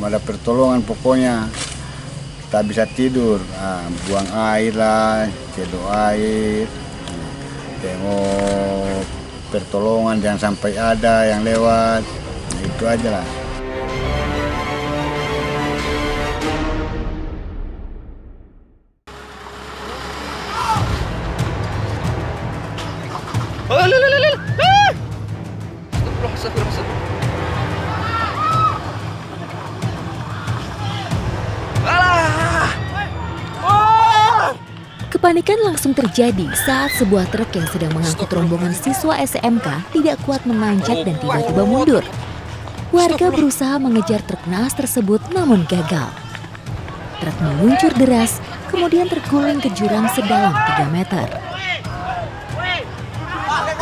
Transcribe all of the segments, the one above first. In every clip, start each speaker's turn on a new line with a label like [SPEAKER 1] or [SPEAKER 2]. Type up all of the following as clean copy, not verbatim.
[SPEAKER 1] ada pertolongan pokoknya tak bisa tidur. Buang air lah, cedok air, tengok pertolongan jangan sampai ada yang lewat. Itu aja lah.
[SPEAKER 2] Kepanikan langsung terjadi saat sebuah truk yang sedang mengangkut rombongan siswa SMK tidak kuat menanjak dan tiba-tiba mundur. Warga berusaha mengejar truk naas tersebut namun gagal. Truk meluncur deras, kemudian terguling ke jurang sedalam 3 meter.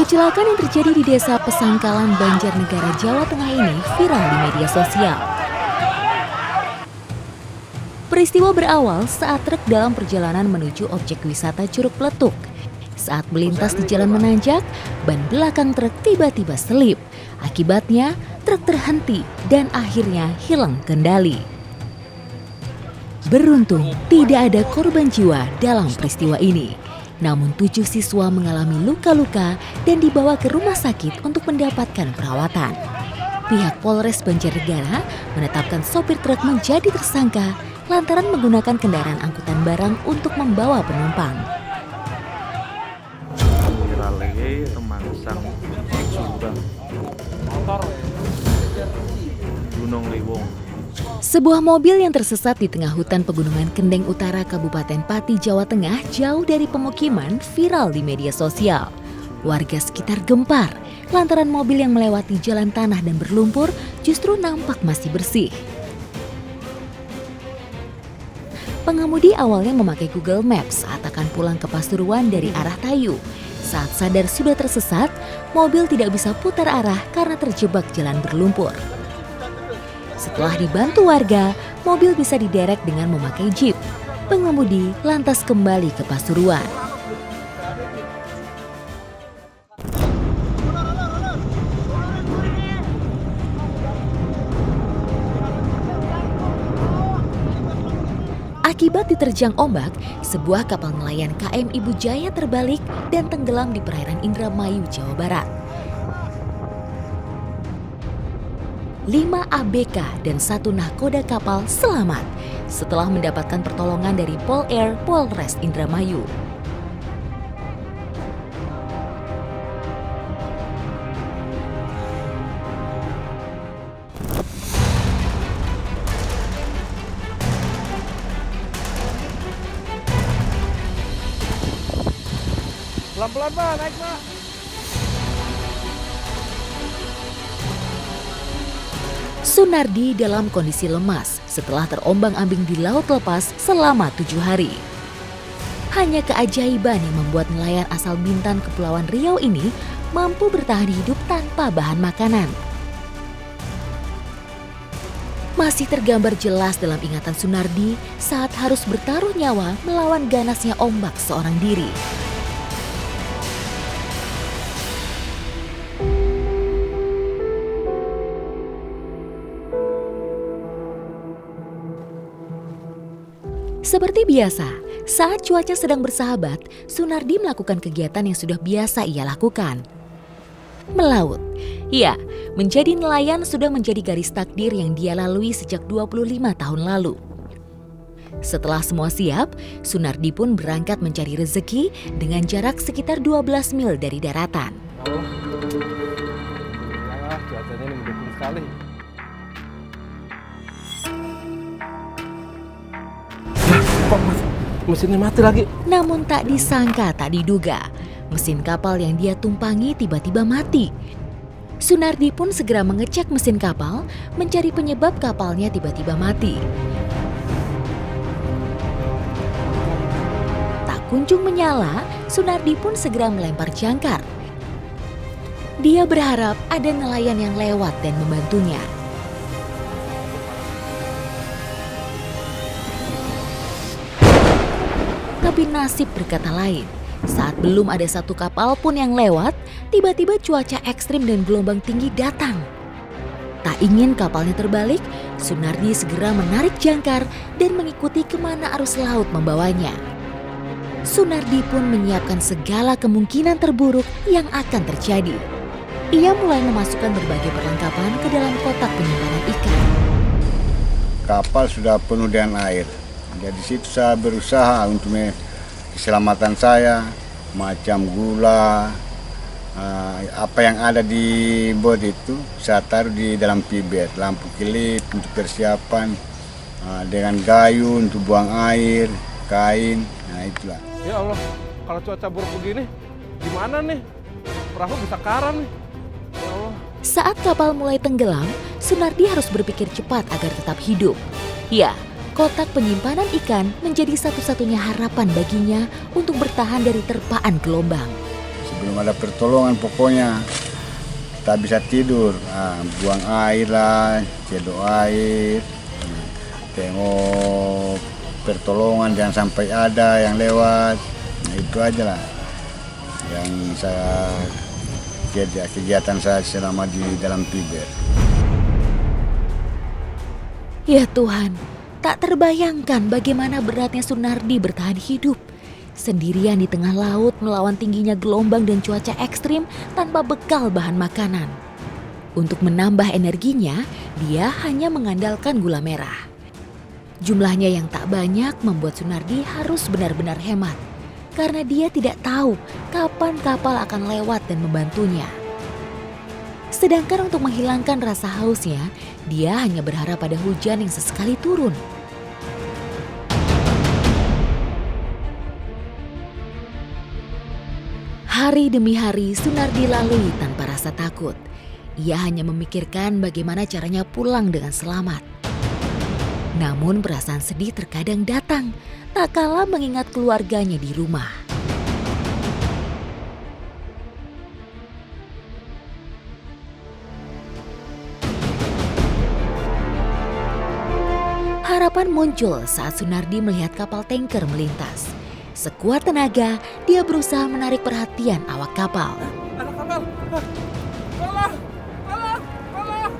[SPEAKER 2] Kecelakaan yang terjadi di desa Pesangkalan, Banjarnegara, Jawa Tengah ini viral di media sosial. Peristiwa berawal saat truk dalam perjalanan menuju objek wisata Curug Peletuk. Saat melintas di jalan menanjak, ban belakang truk tiba-tiba selip. Akibatnya, truk terhenti dan akhirnya hilang kendali. Beruntung, tidak ada korban jiwa dalam peristiwa ini. Namun 7 siswa mengalami luka-luka dan dibawa ke rumah sakit untuk mendapatkan perawatan. Pihak Polres Banjarnegara menetapkan sopir truk menjadi tersangka lantaran menggunakan kendaraan angkutan barang untuk membawa penumpang. Sebuah mobil yang tersesat di tengah hutan pegunungan Kendeng Utara, Kabupaten Pati, Jawa Tengah, jauh dari pemukiman, viral di media sosial. Warga sekitar gempar lantaran mobil yang melewati jalan tanah dan berlumpur justru nampak masih bersih. Pengemudi awalnya memakai Google Maps saat akan pulang ke Pasuruan dari arah Tayu. Saat sadar sudah tersesat, mobil tidak bisa putar arah karena terjebak jalan berlumpur. Setelah dibantu warga, mobil bisa diderek dengan memakai jeep. Pengemudi lantas kembali ke Pasuruan. Akibat diterjang ombak, sebuah kapal nelayan KM Ibu Jaya terbalik dan tenggelam di perairan Indramayu, Jawa Barat. 5 ABK dan 1 nahkoda kapal selamat setelah mendapatkan pertolongan dari Pol Air Polres Indramayu.
[SPEAKER 3] Pelan-pelan Pak, naik Pak.
[SPEAKER 2] Sunardi dalam kondisi lemas setelah terombang-ambing di laut lepas selama 7 hari. Hanya keajaiban yang membuat nelayan asal Bintan, Kepulauan Riau ini mampu bertahan hidup tanpa bahan makanan. Masih tergambar jelas dalam ingatan Sunardi saat harus bertaruh nyawa melawan ganasnya ombak seorang diri. Seperti biasa, saat cuaca sedang bersahabat, Sunardi melakukan kegiatan yang sudah biasa ia lakukan. Melaut. Ya, menjadi nelayan sudah menjadi garis takdir yang dia lalui sejak 25 tahun lalu. Setelah semua siap, Sunardi pun berangkat mencari rezeki dengan jarak sekitar 12 mil dari daratan.
[SPEAKER 3] Cuacanya ini mendukung sekali. Kok mesinnya mati lagi?
[SPEAKER 2] Namun tak disangka, tak diduga, mesin kapal yang dia tumpangi tiba-tiba mati. Sunardi pun segera mengecek mesin kapal, mencari penyebab kapalnya tiba-tiba mati. Tak kunjung menyala, Sunardi pun segera melempar jangkar. Dia berharap ada nelayan yang lewat dan membantunya. Tapi nasib berkata lain. Saat belum ada satu kapal pun yang lewat, tiba-tiba cuaca ekstrim dan gelombang tinggi datang. Tak ingin kapalnya terbalik, Sunardi segera menarik jangkar dan mengikuti kemana arus laut membawanya. Sunardi pun menyiapkan segala kemungkinan terburuk yang akan terjadi. Ia mulai memasukkan berbagai perlengkapan ke dalam kotak penyimpanan ikan.
[SPEAKER 1] Kapal sudah penuh dengan air. Jadi situ saya berusaha untuk keselamatan saya, macam gula, apa yang ada di bot itu saya taruh di dalam pibet, lampu kelip untuk persiapan, dengan gayu untuk buang air, kain, nah itulah.
[SPEAKER 3] Ya Allah, kalau cuaca buruk begini, gimana nih? Perahu bisa karam nih. Ya Allah.
[SPEAKER 2] Saat kapal mulai tenggelam, Sunardi harus berpikir cepat agar tetap hidup. Ya, kotak penyimpanan ikan menjadi satu-satunya harapan baginya untuk bertahan dari terpaan gelombang.
[SPEAKER 1] Sebelum ada pertolongan pokoknya tak bisa tidur, buang air lah, cedok air, tengok pertolongan jangan sampai ada yang lewat. Nah itu aja lah yang saya kegiatan saya selama di dalam pibet.
[SPEAKER 2] Ya Tuhan, tak terbayangkan bagaimana beratnya Sunardi bertahan hidup sendirian di tengah laut melawan tingginya gelombang dan cuaca ekstrim tanpa bekal bahan makanan. Untuk menambah energinya, dia hanya mengandalkan gula merah. Jumlahnya yang tak banyak membuat Sunardi harus benar-benar hemat, karena dia tidak tahu kapan kapal akan lewat dan membantunya. Sedangkan untuk menghilangkan rasa hausnya, dia hanya berharap pada hujan yang sesekali turun. Hari demi hari Sunardi lalui tanpa rasa takut. Ia hanya memikirkan bagaimana caranya pulang dengan selamat. Namun perasaan sedih terkadang datang, tak kalah mengingat keluarganya di rumah. Harapan muncul saat Sunardi melihat kapal tanker melintas. Sekuat tenaga, dia berusaha menarik perhatian awak kapal.
[SPEAKER 3] Anak kapal, tolong, tolong, tolong,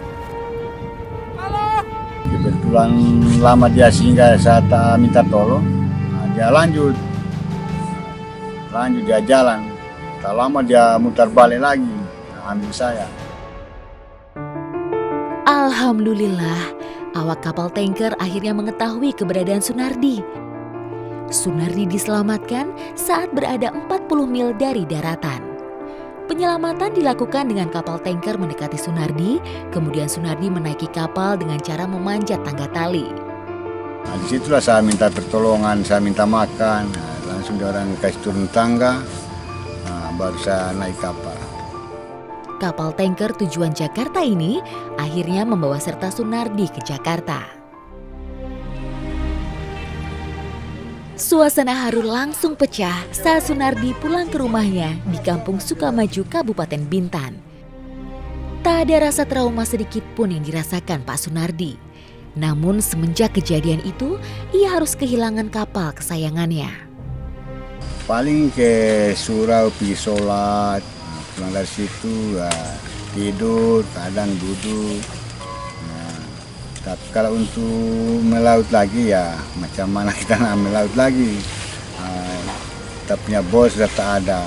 [SPEAKER 3] tolong.
[SPEAKER 1] Kebetulan lama dia singgah saat minta tolong, dia lanjut dia jalan. Tak lama dia mutar balik lagi, ambil saya.
[SPEAKER 2] Alhamdulillah, awak kapal tanker akhirnya mengetahui keberadaan Sunardi. Sunardi diselamatkan saat berada 40 mil dari daratan. Penyelamatan dilakukan dengan kapal tanker mendekati Sunardi, kemudian Sunardi menaiki kapal dengan cara memanjat tangga tali.
[SPEAKER 1] Nah, disitulah saya minta pertolongan, saya minta makan, langsung dia orang kasih turun tangga, baru saya naik kapal.
[SPEAKER 2] Kapal tanker tujuan Jakarta ini akhirnya membawa serta Sunardi ke Jakarta. Suasana haru langsung pecah saat Sunardi pulang ke rumahnya di Kampung Sukamaju, Kabupaten Bintan. Tak ada rasa trauma sedikit pun yang dirasakan Pak Sunardi. Namun semenjak kejadian itu, ia harus kehilangan kapal kesayangannya.
[SPEAKER 1] Paling ke surau, pergi sholat, pulang dari situ tidur, kadang duduk. Tapi kalau untuk melaut lagi ya macam mana kita nak melaut lagi. Kita punya bos sudah tak ada.